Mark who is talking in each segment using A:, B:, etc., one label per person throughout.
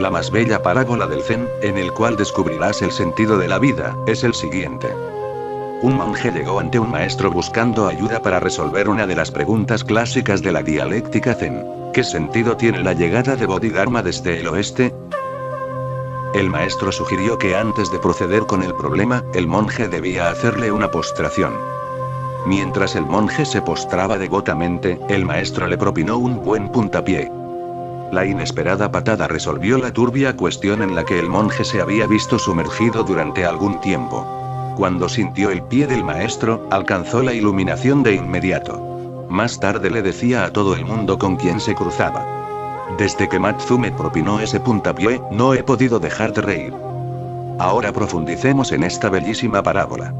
A: La más bella parábola del Zen, en el cual descubrirás el sentido de la vida, es el siguiente. Un monje llegó ante un maestro buscando ayuda para resolver una de las preguntas clásicas de la dialéctica Zen. ¿Qué sentido tiene la llegada de Bodhidharma desde el oeste? El maestro sugirió que antes de proceder con el problema, el monje debía hacerle una postración. Mientras el monje se postraba devotamente, el maestro le propinó un buen puntapié. La inesperada patada resolvió la turbia cuestión en la que el monje se había visto sumergido durante algún tiempo. Cuando sintió el pie del maestro, alcanzó la iluminación de inmediato. Más tarde le decía a todo el mundo con quien se cruzaba: desde que Matsu me propinó ese puntapié, no he podido dejar de reír. Ahora profundicemos en esta bellísima parábola.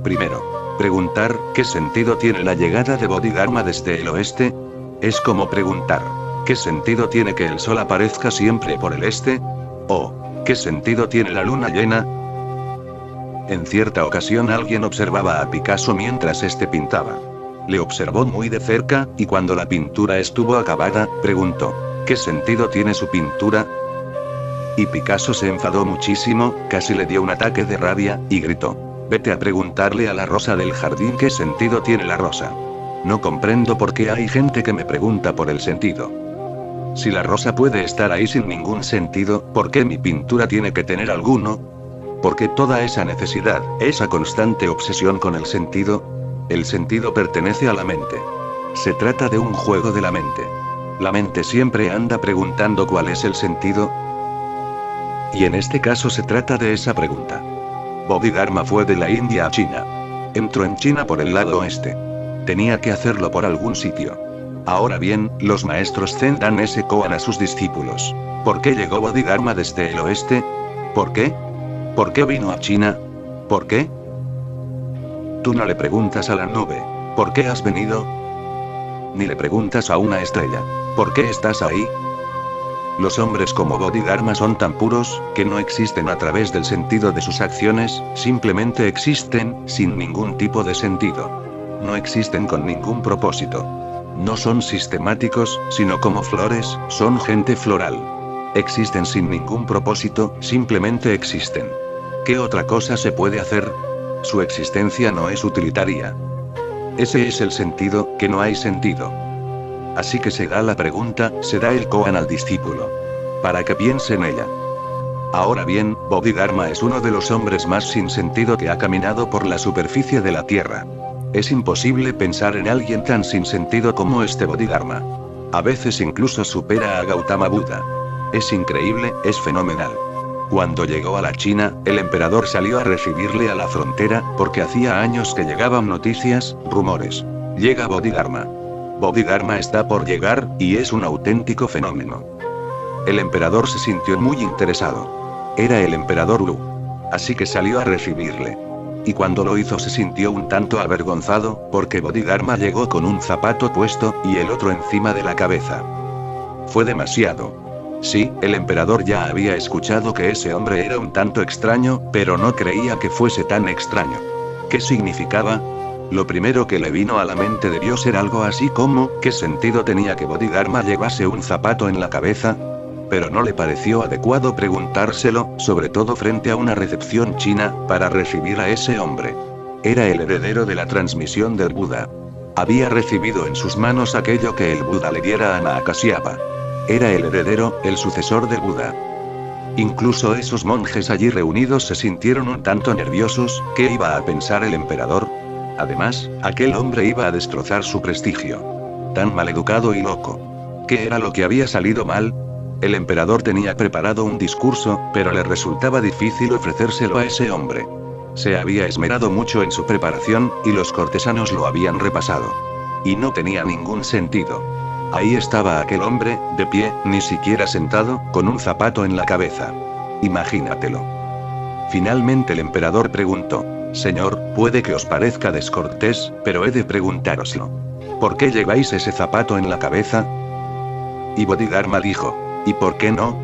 A: Primero, preguntar, ¿qué sentido tiene la llegada de Bodhidharma desde el oeste? Es como preguntar, ¿qué sentido tiene que el sol aparezca siempre por el este? ¿O, qué sentido tiene la luna llena? En cierta ocasión alguien observaba a Picasso mientras este pintaba. Le observó muy de cerca, y cuando la pintura estuvo acabada, preguntó, ¿qué sentido tiene su pintura? Y Picasso se enfadó muchísimo, casi le dio un ataque de rabia, y gritó: vete a preguntarle a la rosa del jardín qué sentido tiene la rosa. No comprendo por qué hay gente que me pregunta por el sentido. Si la rosa puede estar ahí sin ningún sentido, ¿por qué mi pintura tiene que tener alguno? ¿Por qué toda esa necesidad, esa constante obsesión con el sentido? El sentido pertenece a la mente. Se trata de un juego de la mente. La mente siempre anda preguntando cuál es el sentido. Y en este caso se trata de esa pregunta. Bodhidharma fue de la India a China. Entró en China por el lado oeste. Tenía que hacerlo por algún sitio. Ahora bien, los maestros Zen dan ese koan a sus discípulos. ¿Por qué llegó Bodhidharma desde el oeste? ¿Por qué? ¿Por qué vino a China? ¿Por qué? Tú no le preguntas a la nube, ¿por qué has venido? Ni le preguntas a una estrella, ¿por qué estás ahí? Los hombres como Bodhidharma son tan puros, que no existen a través del sentido de sus acciones, simplemente existen, sin ningún tipo de sentido. No existen con ningún propósito. No son sistemáticos, sino como flores, son gente floral. Existen sin ningún propósito, simplemente existen. ¿Qué otra cosa se puede hacer? Su existencia no es utilitaria. Ese es el sentido, que no hay sentido. Así que se da la pregunta, se da el koan al discípulo, para que piense en ella. Ahora bien, Bodhidharma es uno de los hombres más sin sentido que ha caminado por la superficie de la tierra. Es imposible pensar en alguien tan sin sentido como este Bodhidharma. A veces incluso supera a Gautama Buda. Es increíble, es fenomenal. Cuando llegó a la China, el emperador salió a recibirle a la frontera, porque hacía años que llegaban noticias, rumores. Llega Bodhidharma. Bodhidharma está por llegar, y es un auténtico fenómeno. El emperador se sintió muy interesado. Era el emperador Wu. Así que salió a recibirle. Y cuando lo hizo se sintió un tanto avergonzado, porque Bodhidharma llegó con un zapato puesto, y el otro encima de la cabeza. Fue demasiado. Sí, el emperador ya había escuchado que ese hombre era un tanto extraño, pero no creía que fuese tan extraño. ¿Qué significaba? Lo primero que le vino a la mente debió ser algo así como, ¿qué sentido tenía que Bodhidharma llevase un zapato en la cabeza? Pero no le pareció adecuado preguntárselo, sobre todo frente a una recepción china, para recibir a ese hombre. Era el heredero de la transmisión del Buda. Había recibido en sus manos aquello que el Buda le diera a Mahakasyapa. Era el heredero, el sucesor del Buda. Incluso esos monjes allí reunidos se sintieron un tanto nerviosos. ¿Qué iba a pensar el emperador? Además, aquel hombre iba a destrozar su prestigio. Tan maleducado y loco. ¿Qué era lo que había salido mal? El emperador tenía preparado un discurso, pero le resultaba difícil ofrecérselo a ese hombre. Se había esmerado mucho en su preparación, y los cortesanos lo habían repasado. Y no tenía ningún sentido. Ahí estaba aquel hombre, de pie, ni siquiera sentado, con un zapato en la cabeza. Imagínatelo. Finalmente el emperador preguntó: Señor, puede que os parezca descortés, pero he de preguntároslo. ¿Por qué lleváis ese zapato en la cabeza? Y Bodhidharma dijo: ¿y por qué no?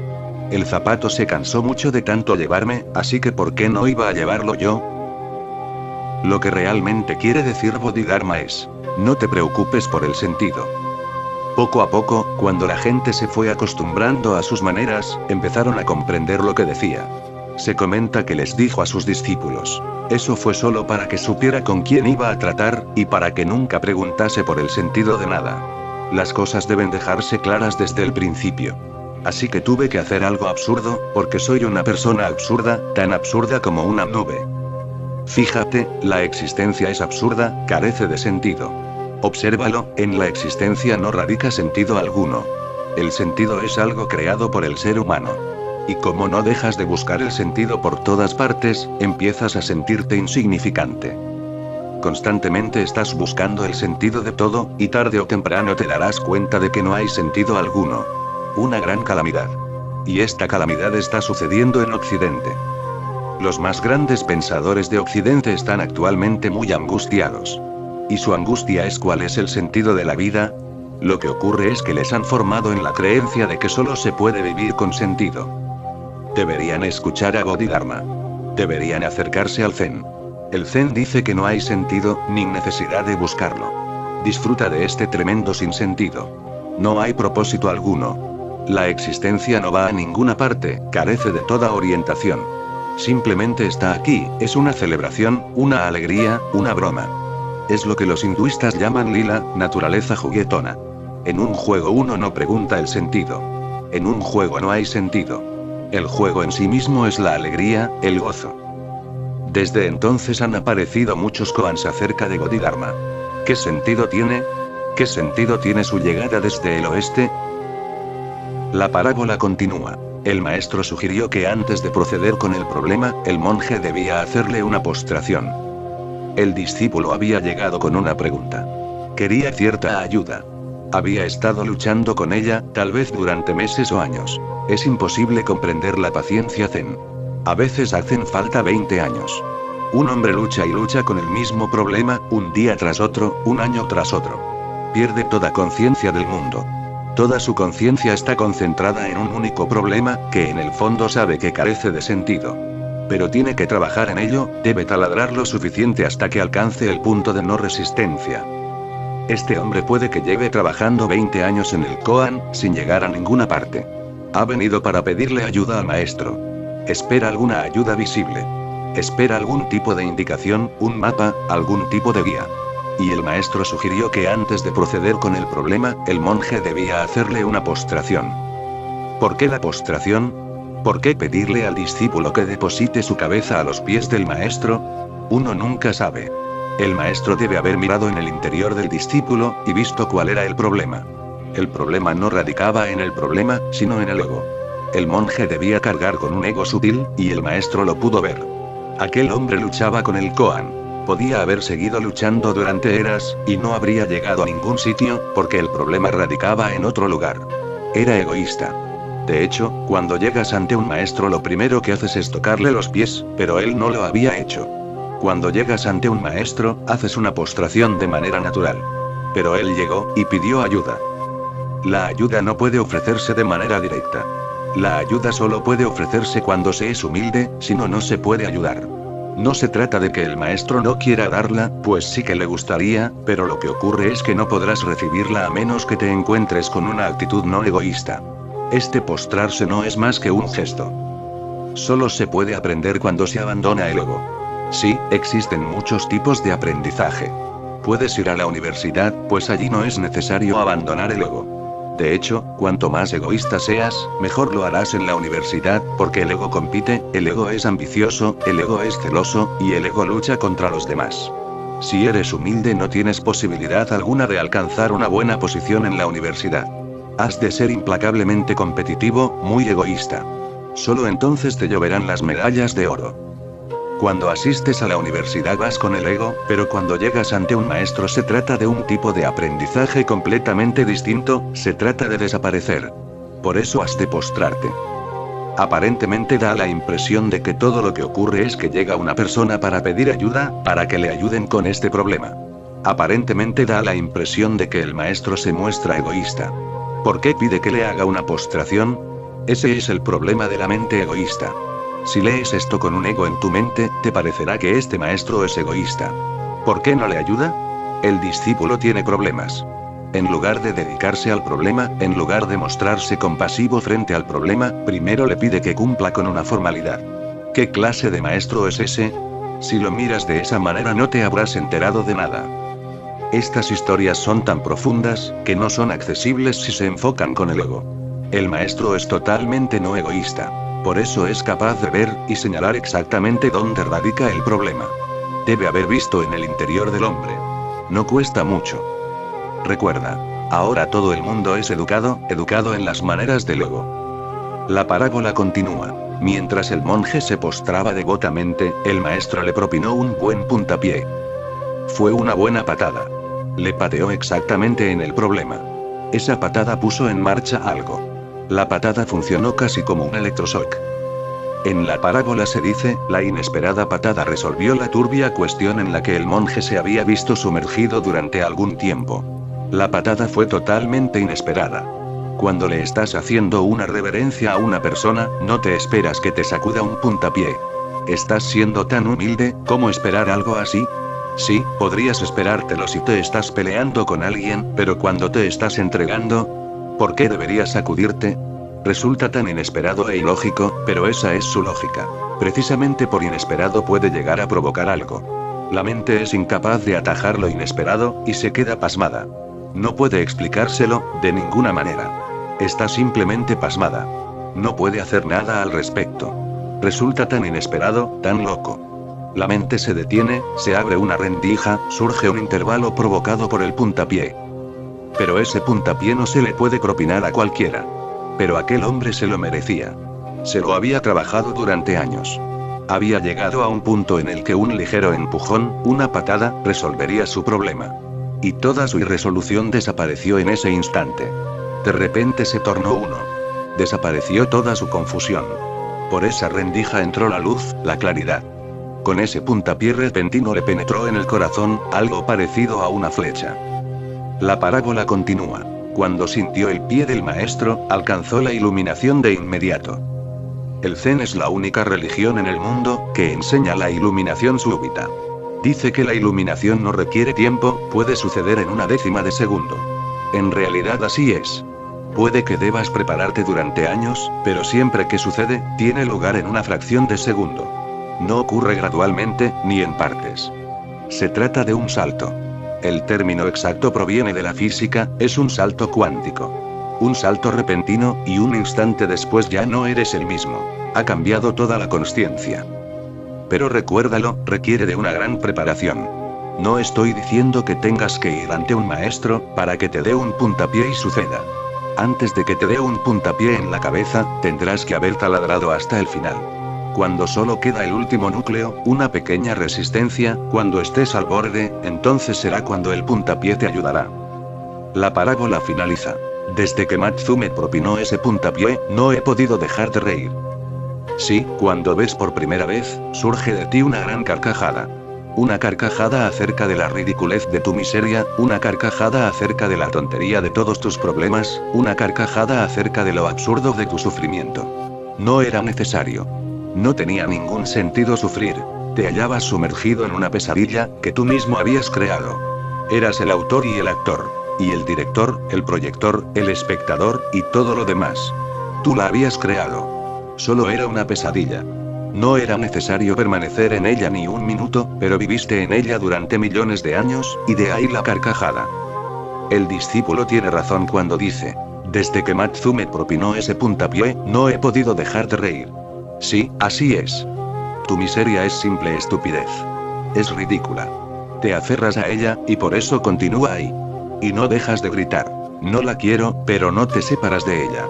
A: El zapato se cansó mucho de tanto llevarme, así que ¿por qué no iba a llevarlo yo? Lo que realmente quiere decir Bodhidharma es: no te preocupes por el sentido. Poco a poco, cuando la gente se fue acostumbrando a sus maneras, empezaron a comprender lo que decía. Se comenta que les dijo a sus discípulos: eso fue solo para que supiera con quién iba a tratar, y para que nunca preguntase por el sentido de nada. Las cosas deben dejarse claras desde el principio. Así que tuve que hacer algo absurdo, porque soy una persona absurda, tan absurda como una nube. Fíjate, la existencia es absurda, carece de sentido. Obsérvalo, en la existencia no radica sentido alguno. El sentido es algo creado por el ser humano. Y como no dejas de buscar el sentido por todas partes, empiezas a sentirte insignificante. Constantemente estás buscando el sentido de todo, y tarde o temprano te darás cuenta de que no hay sentido alguno. Una gran calamidad. Y esta calamidad está sucediendo en Occidente. Los más grandes pensadores de Occidente están actualmente muy angustiados. ¿Y su angustia es cuál es el sentido de la vida? Lo que ocurre es que les han formado en la creencia de que solo se puede vivir con sentido. Deberían escuchar a Bodhidharma. Deberían acercarse al Zen. El Zen dice que no hay sentido, ni necesidad de buscarlo. Disfruta de este tremendo sinsentido. No hay propósito alguno. La existencia no va a ninguna parte, carece de toda orientación. Simplemente está aquí, es una celebración, una alegría, una broma. Es lo que los hinduistas llaman lila, naturaleza juguetona. En un juego uno no pregunta el sentido. En un juego no hay sentido. El juego en sí mismo es la alegría, el gozo. Desde entonces han aparecido muchos koans acerca de Bodhidharma. ¿Qué sentido tiene? ¿Qué sentido tiene su llegada desde el oeste? La parábola continúa. El maestro sugirió que antes de proceder con el problema, el monje debía hacerle una postración. El discípulo había llegado con una pregunta. Quería cierta ayuda. Había estado luchando con ella, tal vez durante meses o años. Es imposible comprender la paciencia zen. A veces hacen falta 20 años. Un hombre lucha y lucha con el mismo problema, un día tras otro, un año tras otro. Pierde toda conciencia del mundo. Toda su conciencia está concentrada en un único problema, que en el fondo sabe que carece de sentido. Pero tiene que trabajar en ello, debe taladrar lo suficiente hasta que alcance el punto de no resistencia. Este hombre puede que lleve trabajando 20 años en el koan, sin llegar a ninguna parte. Ha venido para pedirle ayuda al maestro. Espera alguna ayuda visible. Espera algún tipo de indicación, un mapa, algún tipo de guía. Y el maestro sugirió que antes de proceder con el problema, el monje debía hacerle una postración. ¿Por qué la postración? ¿Por qué pedirle al discípulo que deposite su cabeza a los pies del maestro? Uno nunca sabe. El maestro debe haber mirado en el interior del discípulo, y visto cuál era el problema. El problema no radicaba en el problema, sino en el ego. El monje debía cargar con un ego sutil, y el maestro lo pudo ver. Aquel hombre luchaba con el koan. Podía haber seguido luchando durante eras, y no habría llegado a ningún sitio, porque el problema radicaba en otro lugar. Era egoísta. De hecho, cuando llegas ante un maestro lo primero que haces es tocarle los pies, pero él no lo había hecho. Cuando llegas ante un maestro, haces una postración de manera natural. Pero él llegó, y pidió ayuda. La ayuda no puede ofrecerse de manera directa. La ayuda solo puede ofrecerse cuando se es humilde, si no, no se puede ayudar. No se trata de que el maestro no quiera darla, pues sí que le gustaría, pero lo que ocurre es que no podrás recibirla a menos que te encuentres con una actitud no egoísta. Este postrarse no es más que un gesto. Solo se puede aprender cuando se abandona el ego. Sí, existen muchos tipos de aprendizaje. Puedes ir a la universidad, pues allí no es necesario abandonar el ego. De hecho, cuanto más egoísta seas, mejor lo harás en la universidad, porque el ego compite, el ego es ambicioso, el ego es celoso, y el ego lucha contra los demás. Si eres humilde no tienes posibilidad alguna de alcanzar una buena posición en la universidad. Has de ser implacablemente competitivo, muy egoísta. Solo entonces te lloverán las medallas de oro. Cuando asistes a la universidad vas con el ego, pero cuando llegas ante un maestro se trata de un tipo de aprendizaje completamente distinto, se trata de desaparecer. Por eso has de postrarte. Aparentemente da la impresión de que todo lo que ocurre es que llega una persona para pedir ayuda, para que le ayuden con este problema. Aparentemente da la impresión de que el maestro se muestra egoísta. ¿Por qué pide que le haga una postración? Ese es el problema de la mente egoísta. Si lees esto con un ego en tu mente, te parecerá que este maestro es egoísta. ¿Por qué no le ayuda? El discípulo tiene problemas. En lugar de dedicarse al problema, en lugar de mostrarse compasivo frente al problema, primero le pide que cumpla con una formalidad. ¿Qué clase de maestro es ese? Si lo miras de esa manera no te habrás enterado de nada. Estas historias son tan profundas, que no son accesibles si se enfocan con el ego. El maestro es totalmente no egoísta. Por eso es capaz de ver, y señalar exactamente dónde radica el problema. Debe haber visto en el interior del hombre. No cuesta mucho. Recuerda, ahora todo el mundo es educado en las maneras del ego. La parábola continúa. Mientras el monje se postraba devotamente, el maestro le propinó un buen puntapié. Fue una buena patada. Le pateó exactamente en el problema. Esa patada puso en marcha algo. La patada funcionó casi como un electroshock. En la parábola se dice, la inesperada patada resolvió la turbia cuestión en la que el monje se había visto sumergido durante algún tiempo. La patada fue totalmente inesperada. Cuando le estás haciendo una reverencia a una persona, no te esperas que te sacuda un puntapié. ¿Estás siendo tan humilde, como esperar algo así? Sí, podrías esperártelo si te estás peleando con alguien, pero cuando te estás entregando, ¿por qué deberías sacudirte? Resulta tan inesperado e ilógico, pero esa es su lógica. Precisamente por inesperado puede llegar a provocar algo. La mente es incapaz de atajar lo inesperado, y se queda pasmada. No puede explicárselo, de ninguna manera. Está simplemente pasmada. No puede hacer nada al respecto. Resulta tan inesperado, tan loco. La mente se detiene, se abre una rendija, surge un intervalo provocado por el puntapié. Pero ese puntapié no se le puede propinar a cualquiera. Pero aquel hombre se lo merecía. Se lo había trabajado durante años. Había llegado a un punto en el que un ligero empujón, una patada, resolvería su problema. Y toda su irresolución desapareció en ese instante. De repente se tornó uno. Desapareció toda su confusión. Por esa rendija entró la luz, la claridad. Con ese puntapié repentino le penetró en el corazón, algo parecido a una flecha. La parábola continúa. Cuando sintió el pie del maestro, alcanzó la iluminación de inmediato. El Zen es la única religión en el mundo que enseña la iluminación súbita. Dice que la iluminación no requiere tiempo, puede suceder en una décima de segundo. En realidad así es. Puede que debas prepararte durante años, pero siempre que sucede, tiene lugar en una fracción de segundo. No ocurre gradualmente, ni en partes. Se trata de un salto. El término exacto proviene de la física, es un salto cuántico. Un salto repentino, y un instante después ya no eres el mismo. Ha cambiado toda la consciencia. Pero recuérdalo, requiere de una gran preparación. No estoy diciendo que tengas que ir ante un maestro, para que te dé un puntapié y suceda. Antes de que te dé un puntapié en la cabeza, tendrás que haber taladrado hasta el final. Cuando solo queda el último núcleo, una pequeña resistencia, cuando estés al borde, entonces será cuando el puntapié te ayudará. La parábola finaliza. Desde que Matsume propinó ese puntapié, no he podido dejar de reír. Sí, cuando ves por primera vez, surge de ti una gran carcajada. Una carcajada acerca de la ridiculez de tu miseria, una carcajada acerca de la tontería de todos tus problemas, una carcajada acerca de lo absurdo de tu sufrimiento. No era necesario. No tenía ningún sentido sufrir. Te hallabas sumergido en una pesadilla, que tú mismo habías creado. Eras el autor y el actor. Y el director, el proyector, el espectador, y todo lo demás. Tú la habías creado. Solo era una pesadilla. No era necesario permanecer en ella ni un minuto, pero viviste en ella durante millones de años, y de ahí la carcajada. El discípulo tiene razón cuando dice, desde que Matsume propinó ese puntapié, no he podido dejar de reír. Sí, así es. Tu miseria es simple estupidez. Es ridícula. Te aferras a ella, y por eso continúa ahí. Y no dejas de gritar. No la quiero, pero no te separas de ella.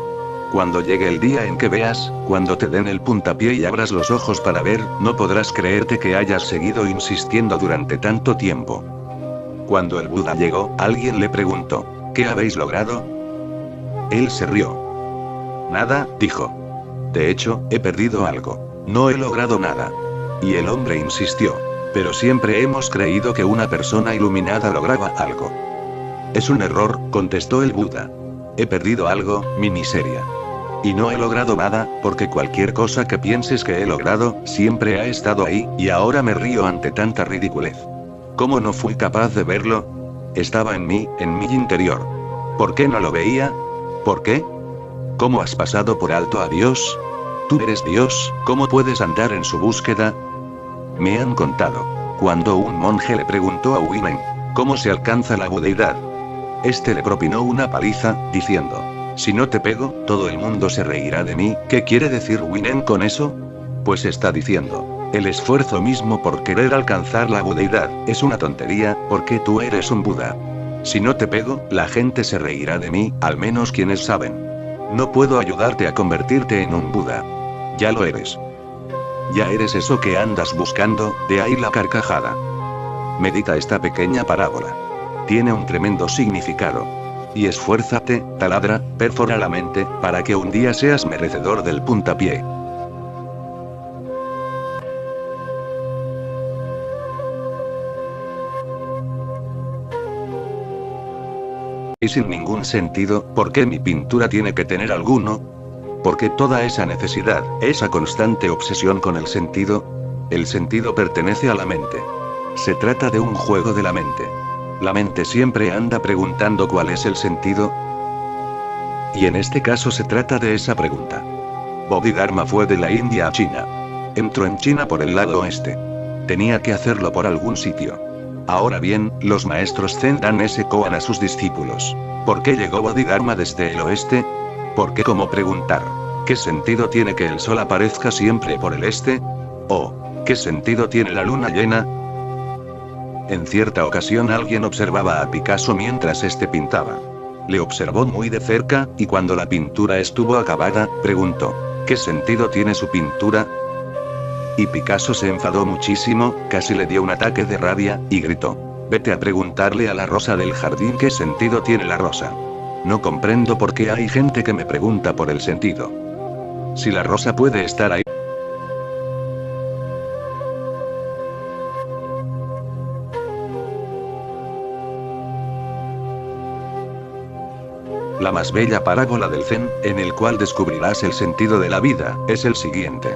A: Cuando llegue el día en que veas, cuando te den el puntapié y abras los ojos para ver, no podrás creerte que hayas seguido insistiendo durante tanto tiempo. Cuando el Buda llegó, alguien le preguntó, ¿qué habéis logrado? Él se rió. Nada, dijo. De hecho, he perdido algo. No he logrado nada. Y el hombre insistió. Pero siempre hemos creído que una persona iluminada lograba algo. Es un error, contestó el Buda. He perdido algo, mi miseria. Y no he logrado nada, porque cualquier cosa que pienses que he logrado, siempre ha estado ahí, y ahora me río ante tanta ridiculez. ¿Cómo no fui capaz de verlo? Estaba en mi interior. ¿Por qué no lo veía? ¿Por qué? ¿Cómo has pasado por alto a Dios? Tú eres Dios, ¿cómo puedes andar en su búsqueda? Me han contado. Cuando un monje le preguntó a Winen, ¿cómo se alcanza la budeidad? Este le propinó una paliza, diciendo, si no te pego, todo el mundo se reirá de mí. ¿Qué quiere decir Winen con eso? Pues está diciendo, el esfuerzo mismo por querer alcanzar la budeidad, es una tontería, porque tú eres un Buda. Si no te pego, la gente se reirá de mí, al menos quienes saben. No puedo ayudarte a convertirte en un Buda. Ya lo eres. Ya eres eso que andas buscando, de ahí la carcajada. Medita esta pequeña parábola. Tiene un tremendo significado. Y esfuérzate, taladra, perfora la mente, para que un día seas merecedor del puntapié. Y sin ningún sentido, ¿por qué mi pintura tiene que tener alguno? Porque toda esa necesidad, esa constante obsesión con el sentido pertenece a la mente. Se trata de un juego de la mente. La mente siempre anda preguntando cuál es el sentido. Y en este caso se trata de esa pregunta. Bodhidharma fue de la India a China. Entró en China por el lado oeste. Tenía que hacerlo por algún sitio. Ahora bien, los maestros Zen dan ese koan a sus discípulos. ¿Por qué llegó Bodhidharma desde el oeste? ¿Por qué? Como preguntar, ¿qué sentido tiene que el sol aparezca siempre por el este? ¿O, qué sentido tiene la luna llena? En cierta ocasión alguien observaba a Picasso mientras este pintaba. Le observó muy de cerca, y cuando la pintura estuvo acabada, preguntó, ¿qué sentido tiene su pintura? Y Picasso se enfadó muchísimo, casi le dio un ataque de rabia, y gritó, vete a preguntarle a la rosa del jardín qué sentido tiene la rosa. No comprendo por qué hay gente que me pregunta por el sentido. Si la rosa puede estar ahí. La más bella parábola del Zen, en el cual descubrirás el sentido de la vida, es el siguiente.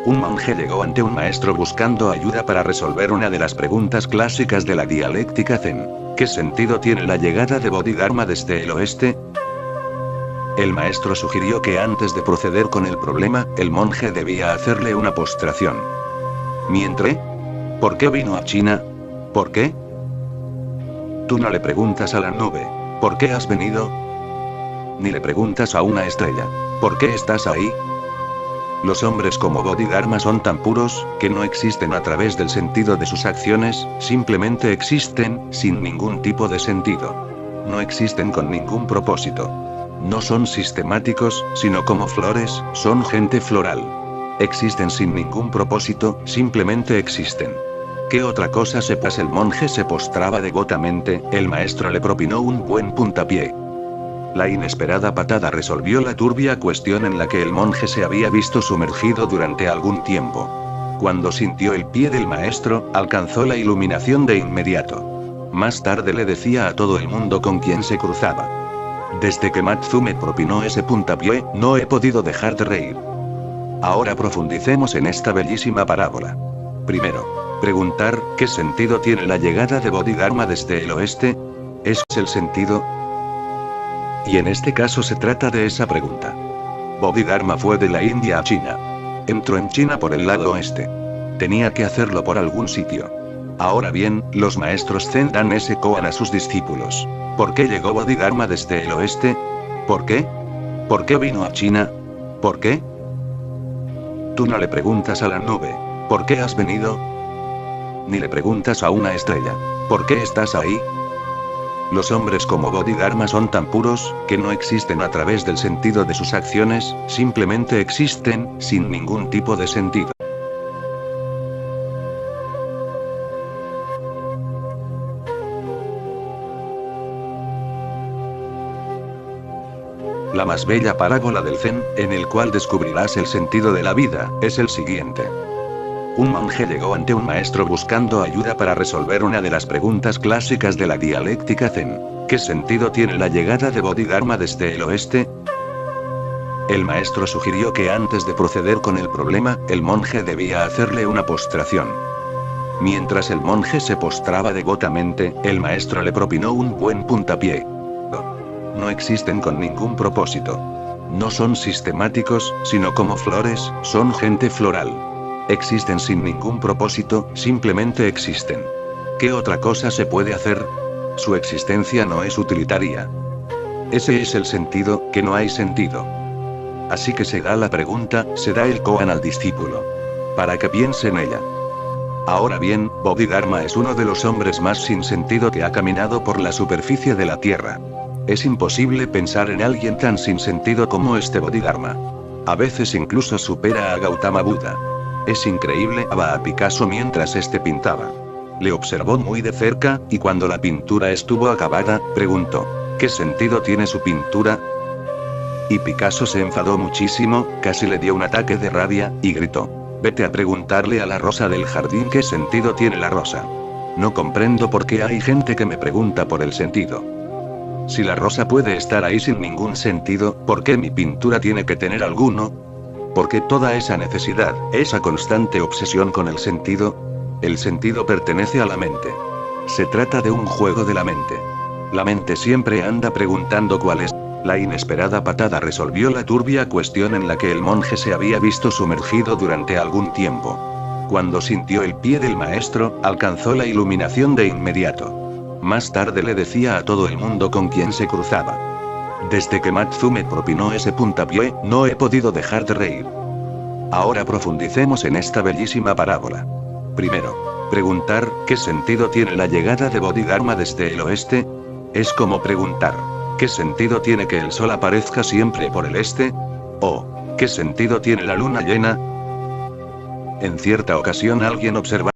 A: Un monje llegó ante un maestro buscando ayuda para resolver una de las preguntas clásicas de la dialéctica Zen. ¿Qué sentido tiene la llegada de Bodhidharma desde el oeste? El maestro sugirió que antes de proceder con el problema, el monje debía hacerle una postración. Mientras, ¿por qué vino a China? ¿Por qué? Tú no le preguntas a la nube, ¿por qué has venido? Ni le preguntas a una estrella, ¿por qué estás ahí? Los hombres como Bodhidharma son tan puros, que no existen a través del sentido de sus acciones, simplemente existen, sin ningún tipo de sentido. No existen con ningún propósito. No son sistemáticos, sino como flores, son gente floral. Existen sin ningún propósito, simplemente existen. ¿Qué otra cosa sepas? El monje se postraba devotamente, el maestro le propinó un buen puntapié. La inesperada patada resolvió la turbia cuestión en la que el monje se había visto sumergido durante algún tiempo. Cuando sintió el pie del maestro, alcanzó la iluminación de inmediato. Más tarde le decía a todo el mundo con quien se cruzaba. Desde que Matsu me propinó ese puntapié, no he podido dejar de reír. Ahora profundicemos en esta bellísima parábola. Primero, preguntar, ¿qué sentido tiene la llegada de Bodhidharma desde el oeste? ¿Es el sentido? Y en este caso se trata de esa pregunta. Bodhidharma fue de la India a China. Entró en China por el lado oeste. Tenía que hacerlo por algún sitio. Ahora bien, los maestros Zen dan ese koan a sus discípulos. ¿Por qué llegó Bodhidharma desde el oeste? ¿Por qué? ¿Por qué vino a China? ¿Por qué? Tú no le preguntas a la nube, ¿por qué has venido? Ni le preguntas a una estrella, ¿por qué estás ahí? Los hombres como Bodhidharma son tan puros, que no existen a través del sentido de sus acciones, simplemente existen, sin ningún tipo de sentido. La más bella parábola del Zen, en el cual descubrirás el sentido de la vida, es el siguiente. Un monje llegó ante un maestro buscando ayuda para resolver una de las preguntas clásicas de la dialéctica Zen. ¿Qué sentido tiene la llegada de Bodhidharma desde el oeste? El maestro sugirió que antes de proceder con el problema, el monje debía hacerle una postración. Mientras el monje se postraba devotamente, el maestro le propinó un buen puntapié. No existen con ningún propósito. No son sistemáticos, sino como flores, son gente floral. Existen sin ningún propósito, simplemente existen. ¿Qué otra cosa se puede hacer? Su existencia no es utilitaria. Ese es el sentido, que no hay sentido. Así que se da la pregunta, se da el koan al discípulo. Para que piense en ella. Ahora bien, Bodhidharma es uno de los hombres más sin sentido que ha caminado por la superficie de la tierra. Es imposible pensar en alguien tan sin sentido como este Bodhidharma. A veces incluso supera a Gautama Buda. Es increíble, va a Picasso mientras este pintaba. Le observó muy de cerca, y cuando la pintura estuvo acabada, preguntó, ¿qué sentido tiene su pintura? Y Picasso se enfadó muchísimo, casi le dio un ataque de rabia, y gritó, vete a preguntarle a la rosa del jardín qué sentido tiene la rosa. No comprendo por qué hay gente que me pregunta por el sentido. Si la rosa puede estar ahí sin ningún sentido, ¿por qué mi pintura tiene que tener alguno? ¿Por qué toda esa necesidad, esa constante obsesión con el sentido? El sentido pertenece a la mente. Se trata de un juego de la mente. La mente siempre anda preguntando cuál es. La inesperada patada resolvió la turbia cuestión en la que el monje se había visto sumergido durante algún tiempo. Cuando sintió el pie del maestro, alcanzó la iluminación de inmediato. Más tarde le decía a todo el mundo con quien se cruzaba. Desde que Matsume propinó ese puntapié, no he podido dejar de reír. Ahora profundicemos en esta bellísima parábola. Primero, preguntar, ¿qué sentido tiene la llegada de Bodhidharma desde el oeste? Es como preguntar, ¿qué sentido tiene que el sol aparezca siempre por el este? ¿O, qué sentido tiene la luna llena? En cierta ocasión alguien observaba